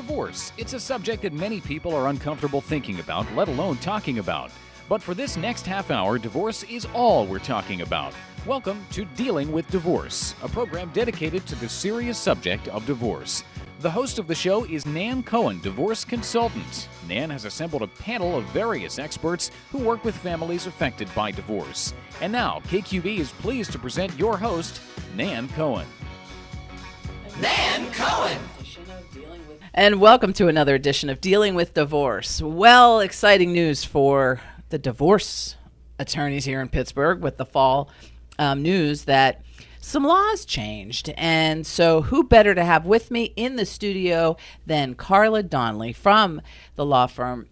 Divorce. It's a subject that many people are uncomfortable thinking about, let alone talking about. But for this next half hour, divorce is all we're talking about. Welcome to Dealing with Divorce, a program dedicated to the serious subject of divorce. The host of the show is Nan Cohen, divorce consultant. Nan has assembled a panel of various experts who work with families affected by divorce. And now, KQB is pleased to present your host, Nan Cohen. Nan Cohen! And welcome to another edition of Dealing with Divorce. Well, exciting news for the divorce attorneys here in Pittsburgh with the fall news that some laws changed. And so who better to have with me in the studio than Carla Donnelly from the law firm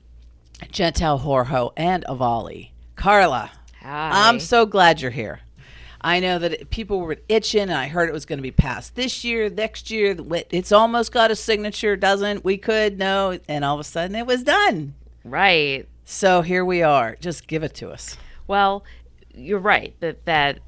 Gentile, Horho, and Avali. Carla, Hi. I'm so glad you're here. I know that people were itching, and I heard it was going to be passed this year, next year. It's almost got a signature, doesn't? We could, no. And all of a sudden it was done. Right. So here we are. Just give it to us. Well, you're right that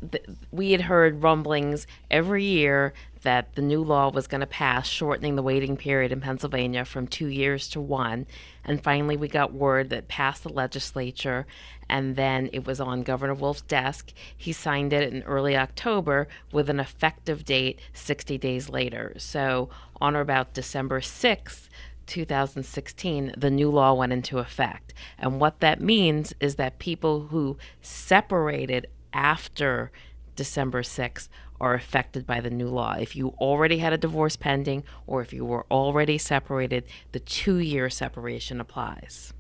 we had heard rumblings every year that the new law was going to pass, shortening the waiting period in Pennsylvania from 2 years to 1. And finally, we got word that passed the legislature, and then it was on Governor Wolf's desk. He signed it in early October with an effective date 60 days later. So on or about December 6th, 2016, the new law went into effect. And what that means is that people who separated after December 6th are affected by the new law. If you already had a divorce pending or if you were already separated, the 2-year separation applies.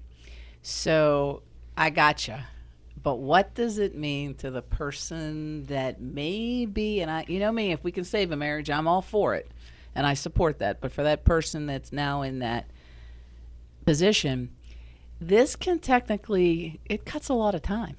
So I gotcha. But what does it mean to the person that may be, and you know me, if we can save a marriage, I'm all for it. And I support that. But for that person that's now in that position, this can technically, it cuts a lot of time.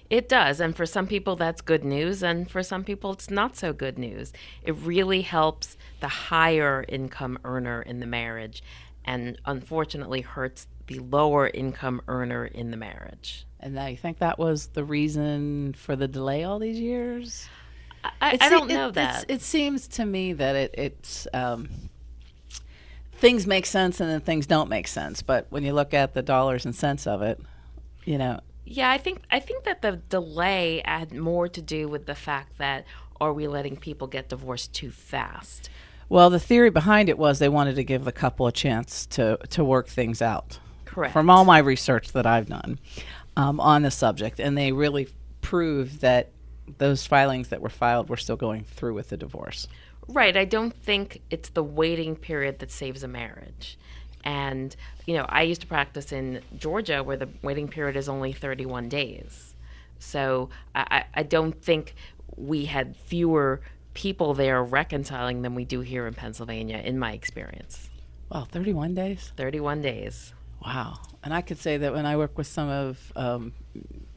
It does. And for some people, that's good news. And for some people, it's not so good news. It really helps the higher income earner in the marriage and unfortunately hurts the lower income earner in the marriage. And now you think that was the reason for the delay all these years? I don't know that. It seems to me that it's things make sense and then things don't make sense. But when you look at the dollars and cents of it, you know. Yeah, I think that the delay had more to do with the fact that are we letting people get divorced too fast? Well, the theory behind it was they wanted to give the couple a chance to work things out. Correct. From all my research that I've done on the subject, and they really proved that those filings that were filed were still going through with the divorce. Right. I don't think it's the waiting period that saves a marriage. And, you know, I used to practice in Georgia where the waiting period is only 31 days. So I don't think we had fewer people there reconciling than we do here in Pennsylvania, in my experience. Wow, 31 days? 31 days. Wow. And I could say that when I work with some of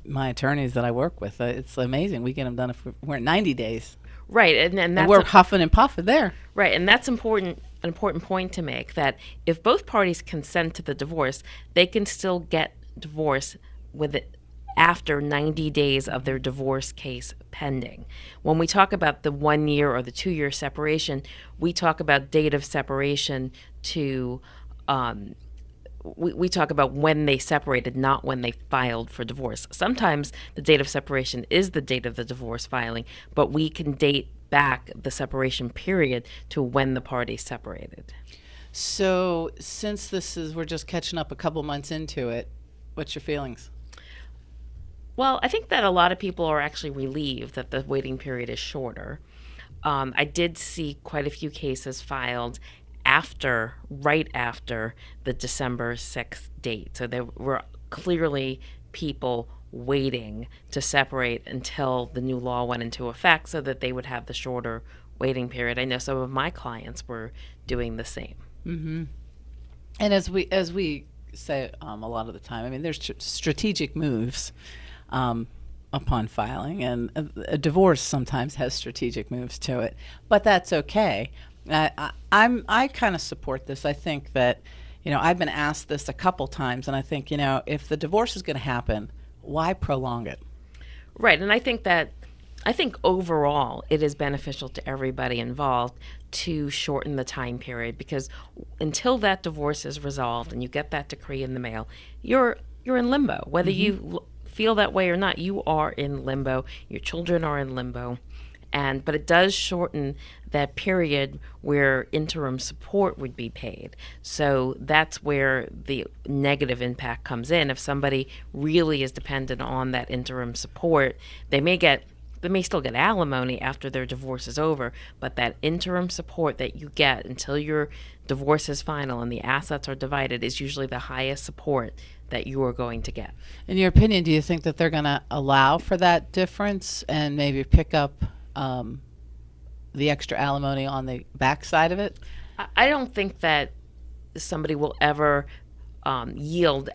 my attorneys that I work with, it's amazing. We get them done if we're at 90 days. Right, and that's we're huffing and puffing there. Right, and that's an important point to make, that if both parties consent to the divorce, they can still get divorce with it after 90 days of their divorce case pending. When we talk about the 1 year or the 2 year separation, we talk about date of separation to we talk about when they separated, not when they filed for divorce. Sometimes the date of separation is the date of the divorce filing, but we can date back the separation period to when the parties separated. So since we're just catching up a couple months into it, what's your feelings? Well, I think that a lot of people are actually relieved that the waiting period is shorter. I did see quite a few cases filed right after the December 6th date. So there were clearly people waiting to separate until the new law went into effect so that they would have the shorter waiting period. I know some of my clients were doing the same. Mm-hmm. And as we say a lot of the time, I mean, there's strategic moves upon filing, and a divorce sometimes has strategic moves to it, but that's okay. I kind of support this. I think that, you know, I've been asked this a couple times, and I think, you know, if the divorce is going to happen, why prolong it? Right, and I think that I think overall it is beneficial to everybody involved to shorten the time period, because until that divorce is resolved and you get that decree in the mail, you're in limbo. Whether you feel that way or not, you are in limbo. Your children are in limbo. But it does shorten that period where interim support would be paid. So that's where the negative impact comes in. If somebody really is dependent on that interim support, they may still get alimony after their divorce is over, but that interim support that you get until your divorce is final and the assets are divided is usually the highest support that you are going to get. In your opinion, do you think that they're going to allow for that difference and maybe pick up the extra alimony on the backside of it? I don't think that somebody will ever yield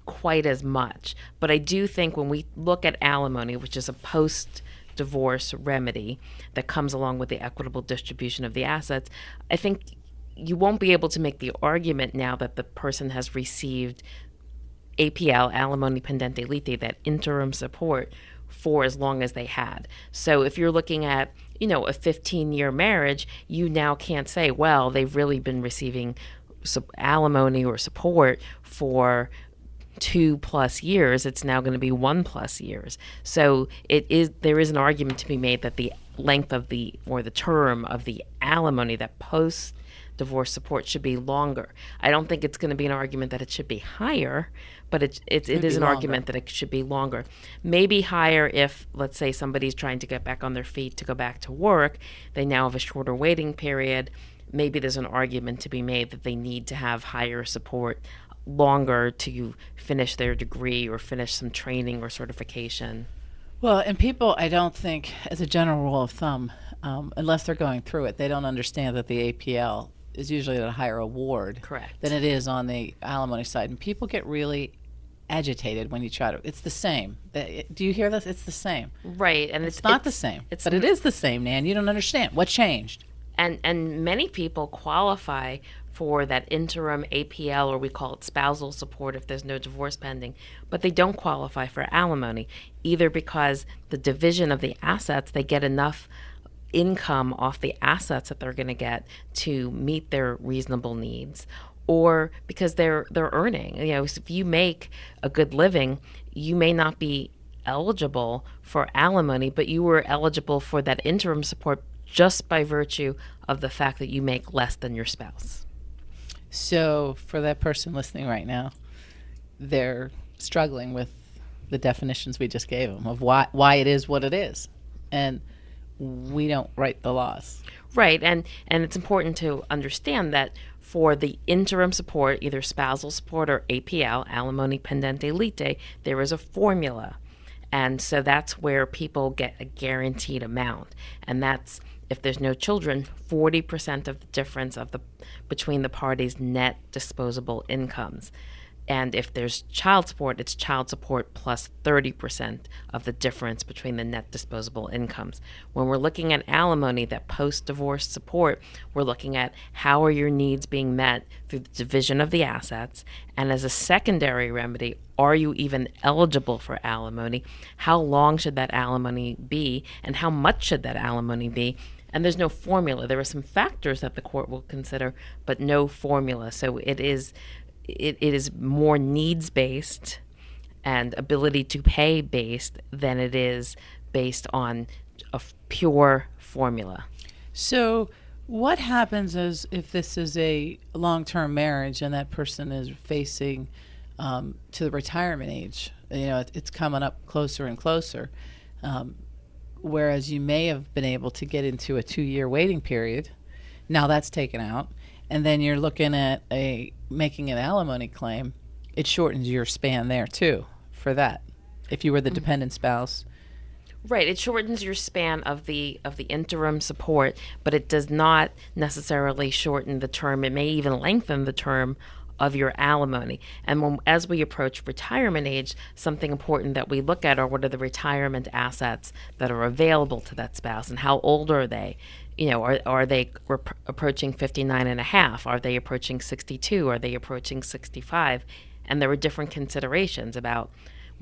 quite as much, but I do think when we look at alimony, which is a post-divorce remedy that comes along with the equitable distribution of the assets, I think you won't be able to make the argument now that the person has received APL, alimony pendente lite, that interim support, for as long as they had. So if you're looking at, a 15-year marriage, you now can't say, well, they've really been receiving alimony or support for 2+ years. It's now going to be 1+ years. So there is an argument to be made that the length of the term of the alimony, that post-divorce support, should be longer. I don't think it's going to be an argument that it should be higher, but it is an argument that it should be longer. Maybe higher if, let's say, somebody's trying to get back on their feet to go back to work. They now have a shorter waiting period. Maybe there's an argument to be made that they need to have higher support longer to finish their degree or finish some training or certification. Well, and people, I don't think, as a general rule of thumb, unless they're going through it, they don't understand that the APL is usually at a higher award than it is on the alimony side. And people get really agitated when you try to. It's the same. Do you hear this? It's the same. Right. And it's not the same. But it is the same, Nan. You don't understand. What changed? And many people qualify for that interim APL, or we call it spousal support if there's no divorce pending, but they don't qualify for alimony, either because the division of the assets, they get enough income off the assets that they're going to get to meet their reasonable needs, or because they're earning. If you make a good living, you may not be eligible for alimony, but you were eligible for that interim support just by virtue of the fact that you make less than your spouse. So for that person listening right now, they're struggling with the definitions we just gave them of why it is what it is. And we don't write the laws. Right. And it's important to understand that for the interim support, either spousal support or APL, alimony pendente lite, there is a formula. And so that's where people get a guaranteed amount. And that's, if there's no children, 40% of the difference between the parties' net disposable incomes. And if there's child support, it's child support plus 30% of the difference between the net disposable incomes. When we're looking at alimony, that post-divorce support, we're looking at how are your needs being met through the division of the assets, and as a secondary remedy, are you even eligible for alimony? How long should that alimony be, and how much should that alimony be? And there's no formula. There are some factors that the court will consider, but no formula. So it is more needs-based and ability to pay based than it is based on a pure formula. So what happens if this is a long-term marriage and that person is facing to the retirement age? It's coming up closer and closer, whereas you may have been able to get into a 2-year waiting period. Now that's taken out. And then you're looking at making an alimony claim. It shortens your span there too for that. If you were the dependent spouse. Right. It shortens your span of the interim support, but it does not necessarily shorten the term. It may even lengthen the term of your alimony. And as we approach retirement age, something important that we look at are what are the retirement assets that are available to that spouse, and how old are they? Are they approaching 59 and a half? Are they approaching 62? Are they approaching 65? And there are different considerations about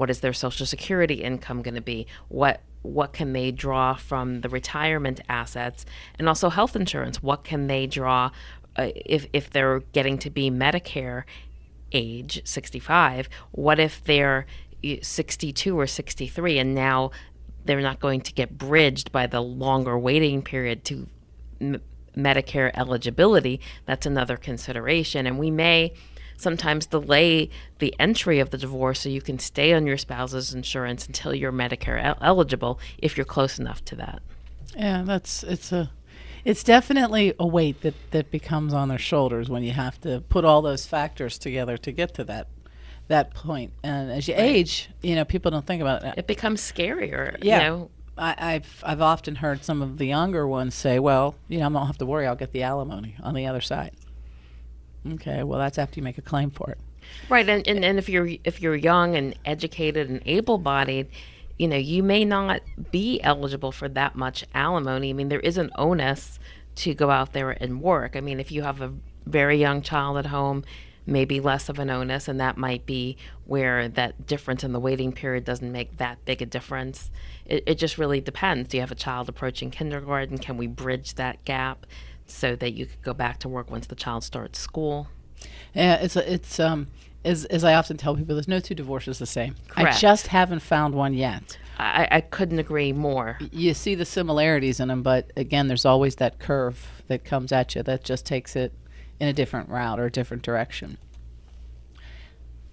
What is their Social Security income going to be? What can they draw from the retirement assets, and also health insurance? What can they draw if they're getting to be Medicare age 65? What if they're 62 or 63 and now they're not going to get bridged by the longer waiting period to Medicare eligibility? That's another consideration. And we may sometimes delay the entry of the divorce so you can stay on your spouse's insurance until you're Medicare eligible if you're close enough to that. Yeah, it's definitely a weight that becomes on their shoulders when you have to put all those factors together to get to that point. And as you age, people don't think about it. It becomes scarier. Yeah. I've often heard some of the younger ones say, well, I don't have to worry, I'll get the alimony on the other side. Okay, well, that's after you make a claim for it. Right, and if you're young and educated and able-bodied, you may not be eligible for that much alimony. I mean, there is an onus to go out there and work. I mean, if you have a very young child at home, maybe less of an onus, and that might be where that difference in the waiting period doesn't make that big a difference. It just really depends. Do you have a child approaching kindergarten? Can we bridge that gap so that you could go back to work once the child starts school? Yeah, it's as I often tell people, there's no two divorces the same. Correct. I just haven't found one yet. I couldn't agree more. You see the similarities in them, but again, there's always that curve that comes at you that just takes it in a different route or a different direction.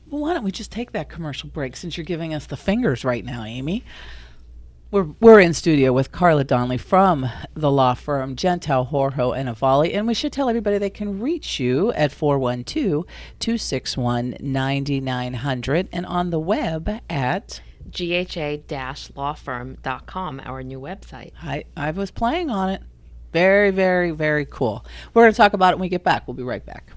Well, why don't we just take that commercial break since you're giving us the fingers right now, Amy? We're in studio with Carla Donnelly from the law firm Gentile, Horho, and Avali, and we should tell everybody they can reach you at 412-261-9900 and on the web at gha-lawfirm.com, our new website. I was playing on it. Very, very, very cool. We're going to talk about it when we get back. We'll be right back.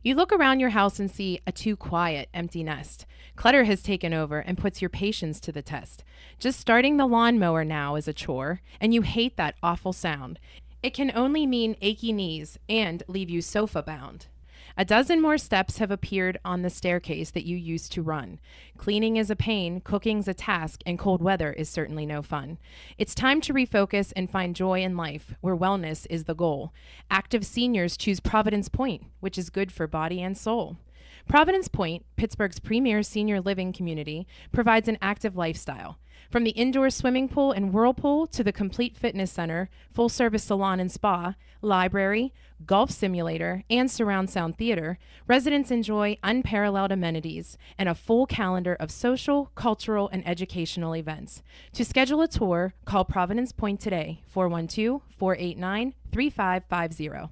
You look around your house and see a too quiet, empty nest. Clutter has taken over and puts your patience to the test. Just starting the lawnmower now is a chore, and you hate that awful sound. It can only mean achy knees and leave you sofa-bound. A dozen more steps have appeared on the staircase that you used to run. Cleaning is a pain, cooking's a task, and cold weather is certainly no fun. It's time to refocus and find joy in life, where wellness is the goal. Active seniors choose Providence Point, which is good for body and soul. Providence Point, Pittsburgh's premier senior living community, provides an active lifestyle. From the indoor swimming pool and whirlpool to the complete fitness center, full-service salon and spa, library, golf simulator, and surround sound theater, residents enjoy unparalleled amenities and a full calendar of social, cultural, and educational events. To schedule a tour, call Providence Point today, 412-489-3550.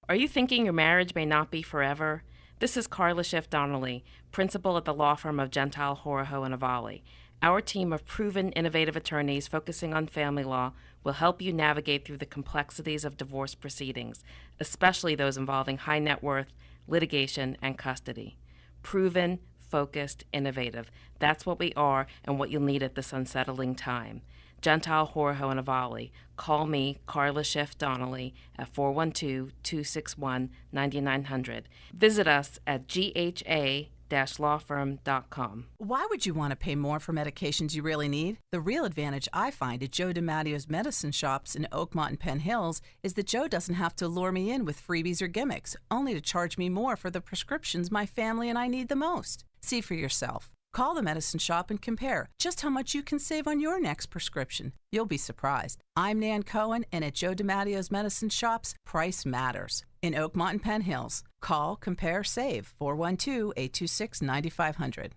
Are you thinking your marriage may not be forever? This is Carla Donnelly, principal at the law firm of Gentile, Horho, and Avali. Our team of proven, innovative attorneys focusing on family law will help you navigate through the complexities of divorce proceedings, especially those involving high net worth, litigation, and custody. Proven, focused, innovative. That's what we are and what you'll need at this unsettling time. Gentile, Horho, and Avali. Call me, Carla Donnelly, at 412-261-9900. Visit us at gha-lawfirm.com. Why would you want to pay more for medications you really need? The real advantage I find at Joe DiMattio's medicine shops in Oakmont and Penn Hills is that Joe doesn't have to lure me in with freebies or gimmicks, only to charge me more for the prescriptions my family and I need the most. See for yourself. Call the medicine shop and compare just how much you can save on your next prescription. You'll be surprised. I'm Nan Cohen, and at Joe DiMattio's medicine shops, price matters. In Oakmont and Penn Hills. Call, compare, save. 412-826-9500.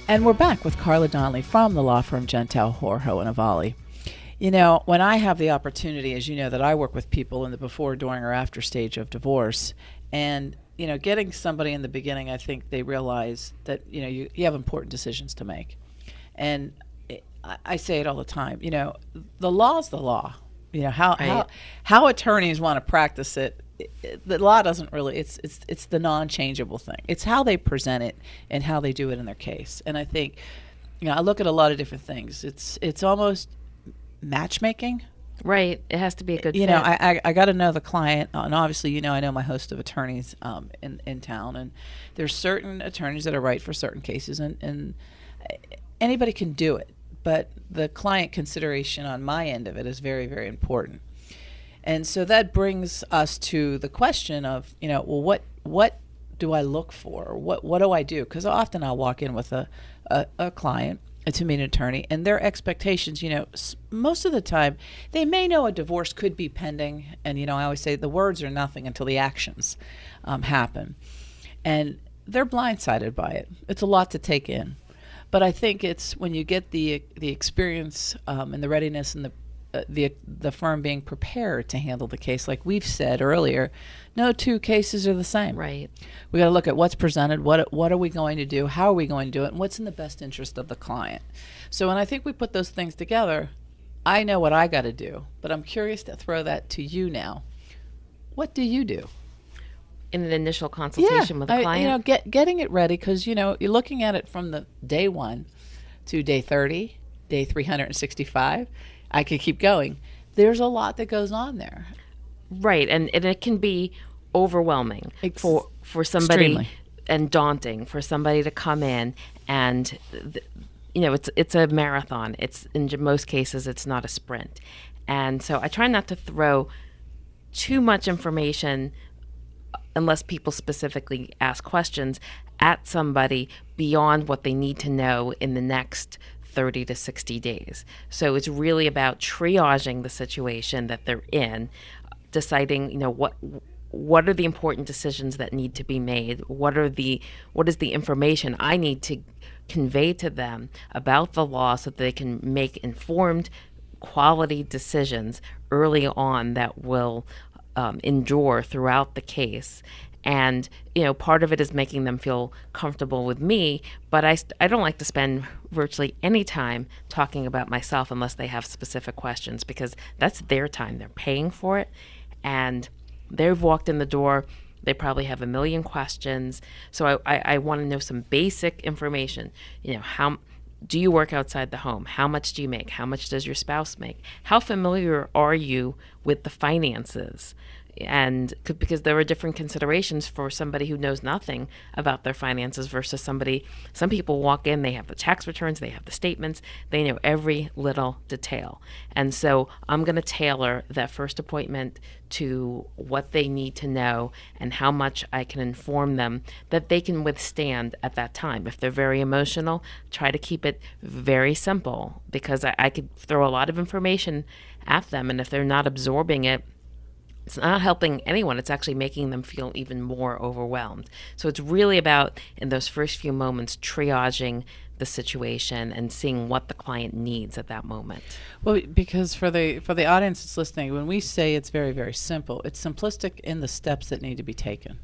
And we're back with Carla Donnelly from the law firm Gentile, Horho, and Avali. You know, when I have the opportunity, as you know, that I work with people in the before, during, or after stage of divorce, and you know, getting somebody in the beginning, I think they realize that, you know, you have important decisions to make. And I say it all the time, you know, the law's the law. You know, how attorneys want to practice it, the law doesn't really, it's the non-changeable thing. It's how they present it and how they do it in their case. And I think, you know, I look at a lot of different things. It's almost matchmaking. Right. It has to be a good You fit. know, I got to know the client, and obviously, you know, I know my host of attorneys in town, and there's certain attorneys that are right for certain cases, and anybody can do it, but the client consideration on my end of it is very, very important. And so that brings us to the question of, you know, well, what do I look for? What do I do? Because often I'll walk in with a client to meet an attorney, and their expectations, you know, most of the time, they may know a divorce could be pending, and, you know, I always say the words are nothing until the actions happen. And they're blindsided by it. It's a lot to take in. But I think it's when you get the experience and the readiness and the firm being prepared to handle the case, like we've said earlier, no two cases are the same. Right. We got to look at what's presented, what are we going to do, how are we going to do it, and what's in the best interest of the client. So when I think we put those things together, I know what I got to do, but I'm curious to throw that to you now. What do you do? In an initial consultation with a client? You know, getting it ready, because, you know, you're looking at it from the day 1 to day 30, day 365. I could keep going. There's a lot that goes on there. Right, and it can be overwhelming for somebody, extremely. And daunting for somebody to come in, and you know, it's a marathon. It's in most cases it's not a sprint, and so I try not to throw too much information, unless people specifically ask questions, at somebody beyond what they need to know in the next 30 to 60 days. So it's really about triaging the situation that they're in, deciding, you know, what are the important decisions that need to be made? What is the information I need to convey to them about the law so that they can make informed, quality decisions early on that will endure throughout the case. And, you know, part of it is making them feel comfortable with me, but I don't like to spend virtually any time talking about myself unless they have specific questions, because that's their time. They're paying for it, and they've walked in the door. They probably have a million questions. So I want to know some basic information. You know, how do you work outside the home? How much do you make? How much does your spouse make? How familiar are you with the finances? And because there are different considerations for somebody who knows nothing about their finances versus some people walk in, they have the tax returns, they have the statements, they know every little detail. And so I'm going to tailor that first appointment to what they need to know and how much I can inform them that they can withstand at that time. If they're very emotional, try to keep it very simple, because I could throw a lot of information at them, and if they're not absorbing it, it's not helping anyone. It's actually making them feel even more overwhelmed. So it's really about, in those first few moments, triaging the situation and seeing what the client needs at that moment. Well, because for the audience that's listening, when we say it's very, very simple, it's simplistic in the steps that need to be taken.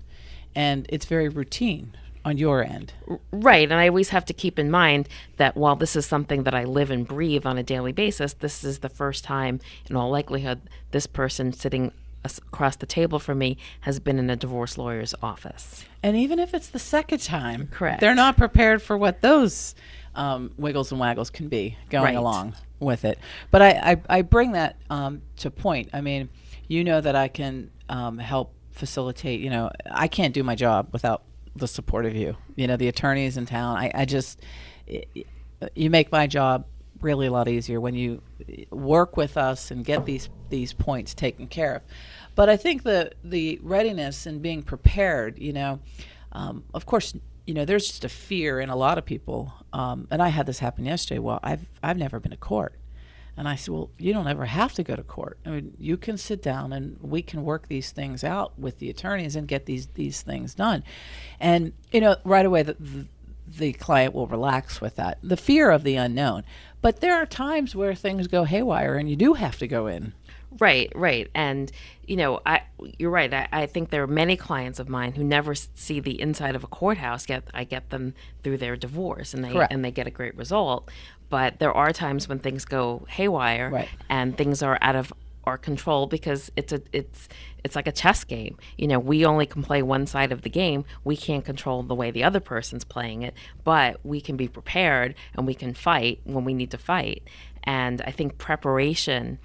And it's very routine on your end. Right. And I always have to keep in mind that while this is something that I live and breathe on a daily basis, this is the first time, in all likelihood, this person sitting across the table from me has been in a divorce lawyer's office. And even if it's the second time, correct, they're not prepared for what those wiggles and waggles can be going right along with it. But I bring that to point. I mean, you know that I can help facilitate. You know, I can't do my job without the support of you. You know, the attorneys in town. You make my job really a lot easier when you work with us and get these points taken care of. But I think the readiness and being prepared, you know, of course, you know, there's just a fear in a lot of people. And I had this happen yesterday. Well, I've never been to court. And I said, well, you don't ever have to go to court. I mean, you can sit down and we can work these things out with the attorneys and get these things done. And, you know, right away the client will relax with that, the fear of the unknown. But there are times where things go haywire and you do have to go in. Right. And, you know, you're right. I think there are many clients of mine who never see the inside of a courthouse, yet I get them through their divorce, and they get a great result. But there are times when things go haywire, right, and things are out of our control, because it's it's like a chess game. We only can play one side of the game. We can't control the way the other person's playing it, but we can be prepared and we can fight when we need to fight. And I think preparation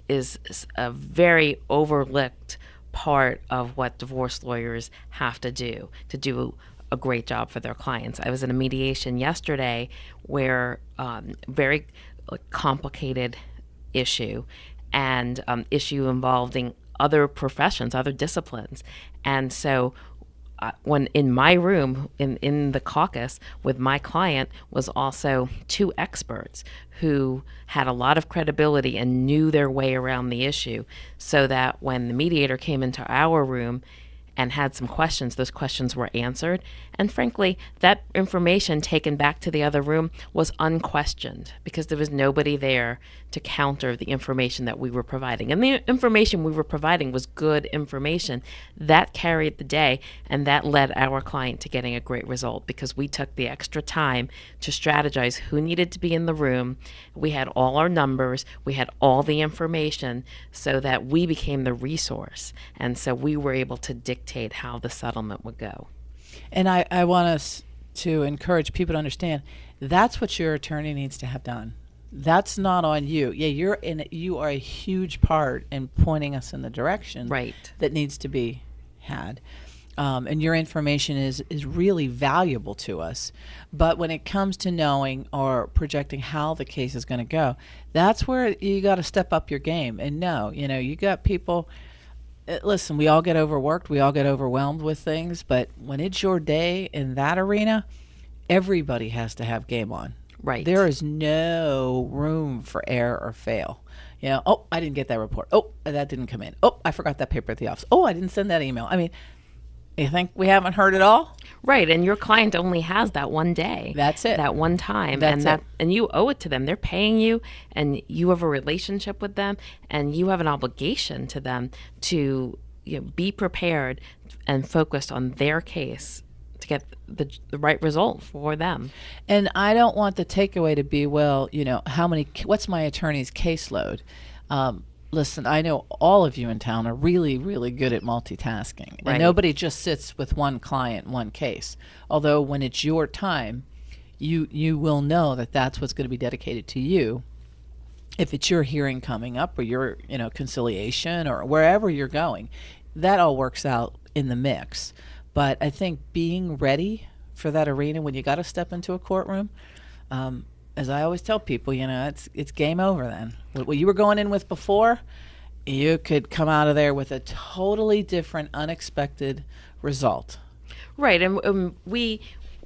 is a very overlooked part of what divorce lawyers have to do a great job for their clients. I was in a mediation yesterday where very complicated issue and issue involving other professions, other disciplines. And so when in my room, in the caucus with my client, was also two experts who had a lot of credibility and knew their way around the issue, so that when the mediator came into our room and had some questions, those questions were answered. And frankly, that information taken back to the other room was unquestioned because there was nobody there to counter the information that we were providing. And the information we were providing was good information. That carried the day, and that led our client to getting a great result because we took the extra time to strategize who needed to be in the room. We had all our numbers, we had all the information, so that we became the resource. And so we were able to dictate how the settlement would go. And I want us to encourage people to understand that's what your attorney needs to have done. That's not on you. Yeah, you are a huge part in pointing us in the direction that needs to be had. And your information is really valuable to us. But when it comes to knowing or projecting how the case is going to go, that's where you got to step up your game and know, you got people. Listen, we all get overworked. We all get overwhelmed with things. But when it's your day in that arena, everybody has to have game on. Right. There is no room for error or fail. Oh, I didn't get that report. Oh, that didn't come in. Oh, I forgot that paper at the office. Oh, I didn't send that email. I mean, you think we haven't heard it all? Right, and your client only has that one day. That's it. That one time. That's it. And you owe it to them. They're paying you, and you have a relationship with them, and you have an obligation to them to be prepared and focused on their case to get the right result for them. And I don't want the takeaway to be, what's my attorney's caseload? Listen, I know all of you in town are really, really good at multitasking. And nobody just sits with one client, one case. Although when it's your time, you will know that that's what's going to be dedicated to you. If it's your hearing coming up or your conciliation or wherever you're going, that all works out in the mix. But I think being ready for that arena when you got to step into a courtroom, as I always tell people, it's game over then. What you were going in with before, you could come out of there with a totally different, unexpected result. Right, and we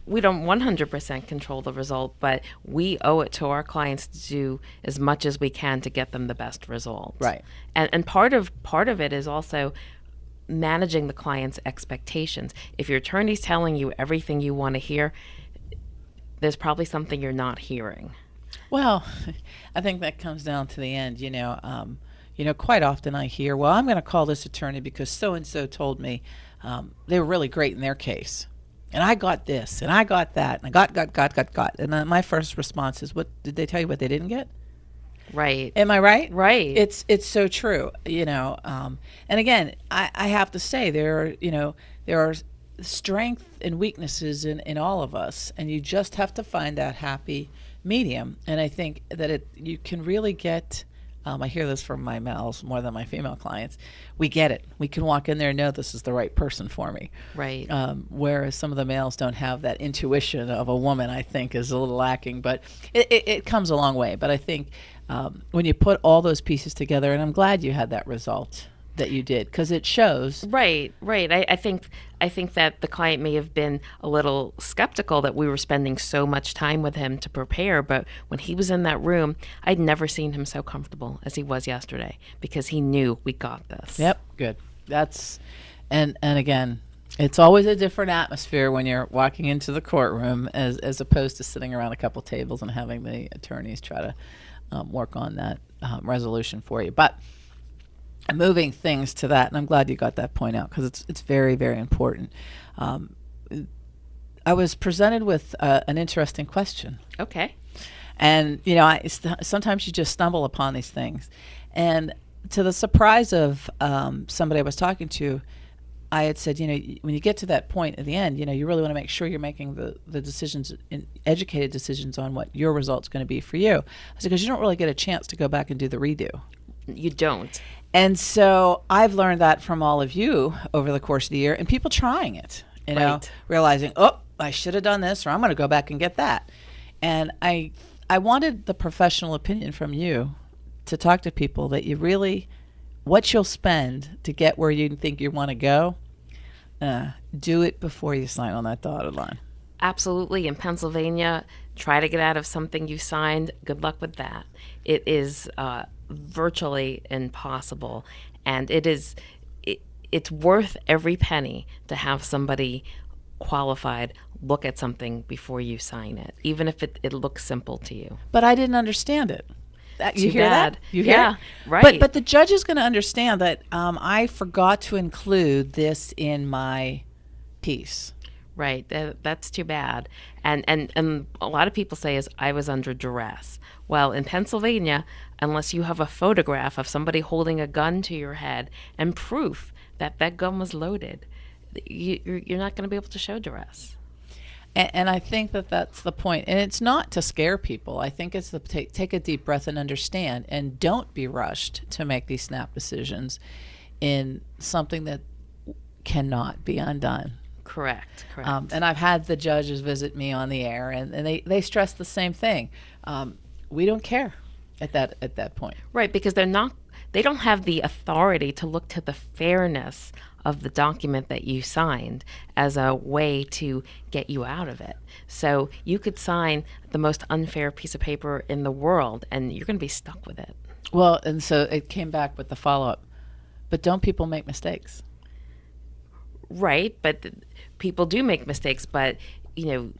don't 100% control the result, but we owe it to our clients to do as much as we can to get them the best result. Right. And part of it is also managing the client's expectations. If your attorney's telling you everything you want to hear, there's probably something you're not hearing. Well, I think that comes down to the end. Quite often I hear, well, I'm going to call this attorney because so-and-so told me they were really great in their case. And I got this, and I got that, and I got. And my first response is, what did they tell you what they didn't get? Right. Am I right? Right. It's so true, And again, I have to say there are strength and weaknesses in all of us, and you just have to find that happy medium. And I think that you can really get. I hear this from my males more than my female clients. We get it. We can walk in there and know this is the right person for me. Right. Whereas some of the males don't have that intuition of a woman, I think, is a little lacking. But it comes a long way. But I think when you put all those pieces together, and I'm glad you had that result that you did, because it shows. Right. I think that the client may have been a little skeptical that we were spending so much time with him to prepare, but when he was in that room, I'd never seen him so comfortable as he was yesterday, because he knew we got this. Yep, good. And again, it's always a different atmosphere when you're walking into the courtroom as opposed to sitting around a couple tables and having the attorneys try to work on that resolution for you. But moving things to that, and I'm glad you got that point out, because it's very, very important. I was presented with an interesting question. Okay. And, sometimes you just stumble upon these things. And to the surprise of somebody I was talking to, I had said, when you get to that point at the end, you really want to make sure you're making the decisions, educated decisions on what your result's going to be for you. I said, because you don't really get a chance to go back and do the redo. You don't. And so I've learned that from all of you over the course of the year, and people trying it, Right. realizing, oh, I should have done this, or I'm going to go back and get that. And I wanted the professional opinion from you to talk to people that you really, what you'll spend to get where you think you want to go, do it before you sign on that dotted line. Absolutely. In Pennsylvania, try to get out of something you signed. Good luck with that. It is virtually impossible, and it's worth every penny to have somebody qualified look at something before you sign it, even if it looks simple to you. But I didn't understand it. You Too hear bad. that? You hear Yeah, it? right. But the judge is going to understand that I forgot to include this in my piece. Right. That's too bad. And a lot of people say is I was under duress. Well, in Pennsylvania, unless you have a photograph of somebody holding a gun to your head and proof that that gun was loaded, you're not going to be able to show duress. And I think that that's the point. And it's not to scare people. I think it's take a deep breath and understand, and don't be rushed to make these snap decisions in something that cannot be undone. Correct. And I've had the judges visit me on the air, and they stress the same thing. We don't care at that point. Right, because they don't have the authority to look to the fairness of the document that you signed as a way to get you out of it. So you could sign the most unfair piece of paper in the world, and you're going to be stuck with it. Well, and so it came back with the follow-up. But don't people make mistakes? Right, but people do make mistakes, but, do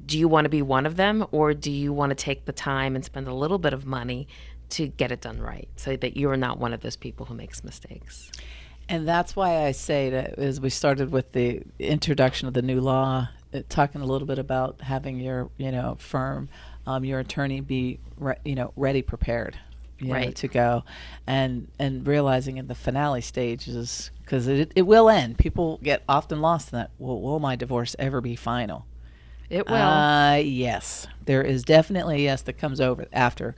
you want to be one of them, or do you want to take the time and spend a little bit of money to get it done right so that you're not one of those people who makes mistakes? And that's why I say that as we started with the introduction of the new law, talking a little bit about having your, firm, your attorney be, ready, prepared, Right. to go, and realizing in the finale stages, because it will end. People get often lost in that. Well, will my divorce ever be final? It will. Yes, there is definitely a yes that comes over after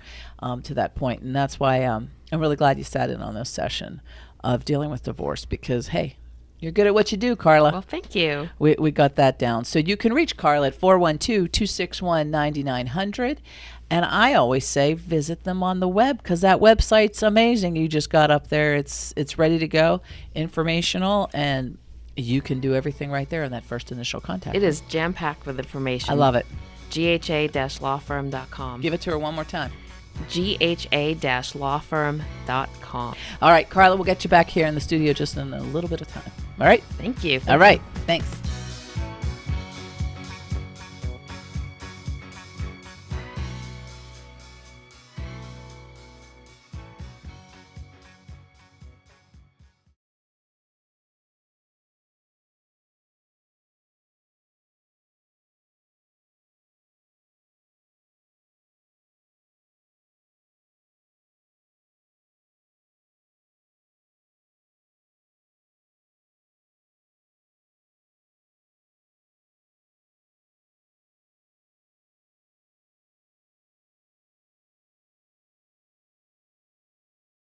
to that point, and that's why I'm really glad you sat in on this session of dealing with divorce, because hey, you're good at what you do, Carla. Well, thank you. We got that down. So you can reach Carla at 412-261-9900. And I always say visit them on the web, because that website's amazing. You just got up there. It's ready to go, informational, and you can do everything right there in that first initial contact. It is jam-packed with information. I love it. GHA-lawfirm.com. Give it to her one more time. GHA-lawfirm.com. All right, Carla, we'll get you back here in the studio just in a little bit of time. All right? Thank you. All right. Thanks.